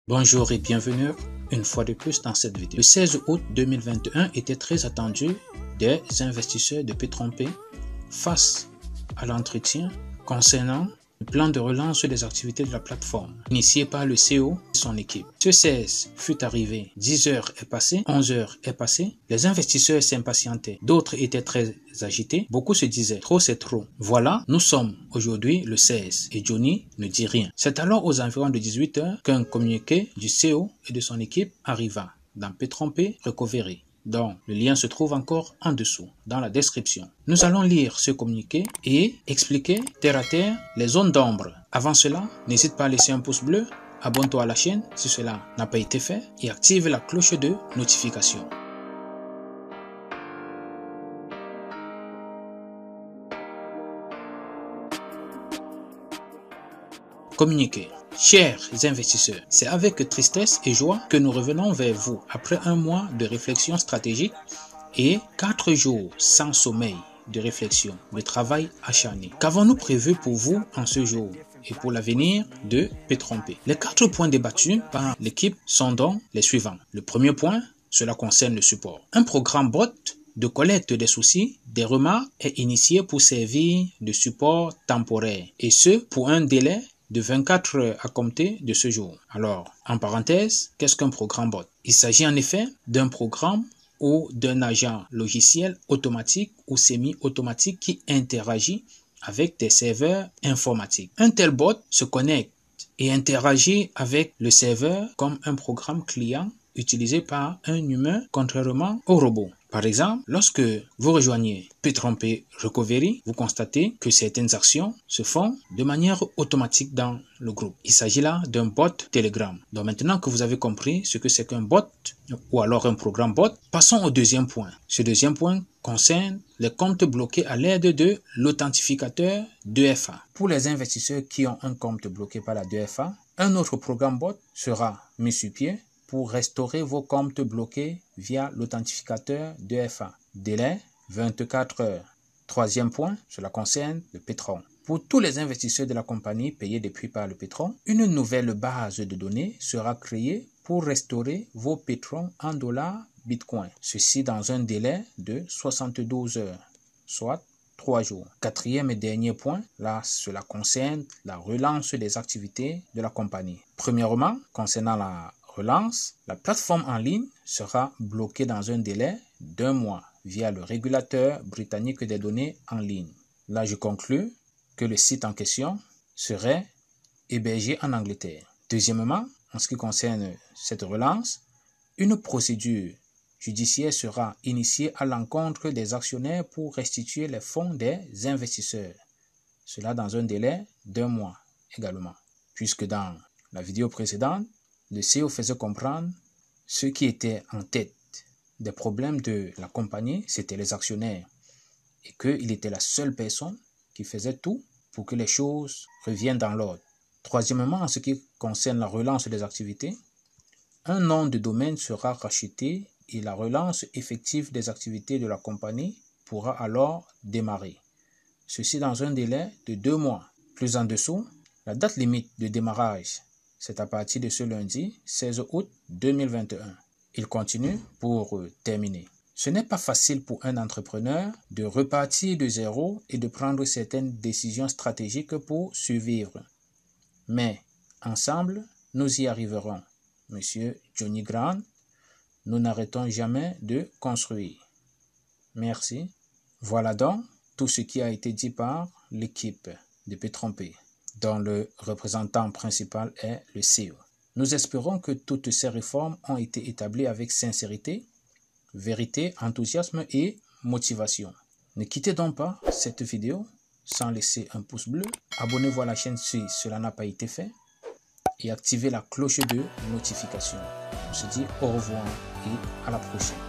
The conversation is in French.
Bonjour et bienvenue une fois de plus dans cette vidéo. Le 16 août 2021 était très attendu des investisseurs de Petronpay face à l'entretien concernant le plan de relance des activités de la plateforme initié par le CEO et son équipe. Ce 16 fut arrivé, 10 heures est passé, 11 heures est passé, les investisseurs s'impatientaient, d'autres étaient très agités, beaucoup se disaient trop c'est trop. Voilà, nous sommes aujourd'hui le 16 et Johnny ne dit rien. C'est alors aux environs de 18 heures qu'un communiqué du CEO et de son équipe arriva dans Petronpay Recovery. Donc, le lien se trouve encore en dessous, dans la description. Nous allons lire ce communiqué et expliquer terre à terre les zones d'ombre. Avant cela, n'hésite pas à laisser un pouce bleu, abonne-toi à la chaîne si cela n'a pas été fait et active la cloche de notification. Communiqué. Chers investisseurs, c'est avec tristesse et joie que nous revenons vers vous après un mois de réflexion stratégique et 4 jours sans sommeil de réflexion, de travail acharné. Qu'avons-nous prévu pour vous en ce jour et pour l'avenir de Petronpay? Les 4 points débattus par l'équipe sont donc les suivants. Le premier point, cela concerne le support. Un programme bot de collecte des soucis, des remarques est initié pour servir de support temporaire et ce pour un délai de 24 heures à compter de ce jour. Alors, en parenthèse, qu'est-ce qu'un programme bot? Il s'agit en effet d'un programme ou d'un agent logiciel automatique ou semi-automatique qui interagit avec des serveurs informatiques. Un tel bot se connecte et interagit avec le serveur comme un programme client utilisé par un humain contrairement au robot. Par exemple, lorsque vous rejoignez Petronpay Recovery, vous constatez que certaines actions se font de manière automatique dans le groupe. Il s'agit là d'un bot Telegram. Donc maintenant que vous avez compris ce que c'est qu'un bot ou alors un programme bot, passons au deuxième point. Ce deuxième point concerne les comptes bloqués à l'aide de l'authentificateur 2FA. Pour les investisseurs qui ont un compte bloqué par la 2FA, un autre programme bot sera mis sur pied pour restaurer vos comptes bloqués via l'authentificateur 2FA. Délai 24 heures. Troisième point, cela concerne le Petron. Pour tous les investisseurs de la compagnie payés depuis par le Petron, une nouvelle base de données sera créée pour restaurer vos Petrons en dollars Bitcoin. Ceci dans un délai de 72 heures, soit 3 jours. Quatrième et dernier point, là, cela concerne la relance des activités de la compagnie. Premièrement, concernant la relance, la plateforme en ligne sera bloquée dans un délai d'1 mois via le régulateur britannique des données en ligne. Là, je conclus que le site en question serait hébergé en Angleterre. Deuxièmement, en ce qui concerne cette relance, une procédure judiciaire sera initiée à l'encontre des actionnaires pour restituer les fonds des investisseurs. Cela dans un délai d'1 mois également. Puisque dans la vidéo précédente, le CEO faisait comprendre ce qui était en tête des problèmes de la compagnie, c'était les actionnaires. Et qu'il était la seule personne qui faisait tout pour que les choses reviennent dans l'ordre. Troisièmement, en ce qui concerne la relance des activités, un nom de domaine sera racheté et la relance effective des activités de la compagnie pourra alors démarrer. Ceci dans un délai de 2 mois. Plus en dessous, la date limite de démarrage, c'est à partir de ce lundi 16 août 2021. Il continue pour terminer. Ce n'est pas facile pour un entrepreneur de repartir de zéro et de prendre certaines décisions stratégiques pour survivre. Mais ensemble, nous y arriverons. Monsieur Johnny Grant, nous n'arrêtons jamais de construire. Merci. Voilà donc tout ce qui a été dit par l'équipe de Petronpay, dont le représentant principal est le CEO. Nous espérons que toutes ces réformes ont été établies avec sincérité, vérité, enthousiasme et motivation. Ne quittez donc pas cette vidéo sans laisser un pouce bleu. Abonnez-vous à la chaîne si cela n'a pas été fait et activez la cloche de notification. On se dit au revoir et à la prochaine.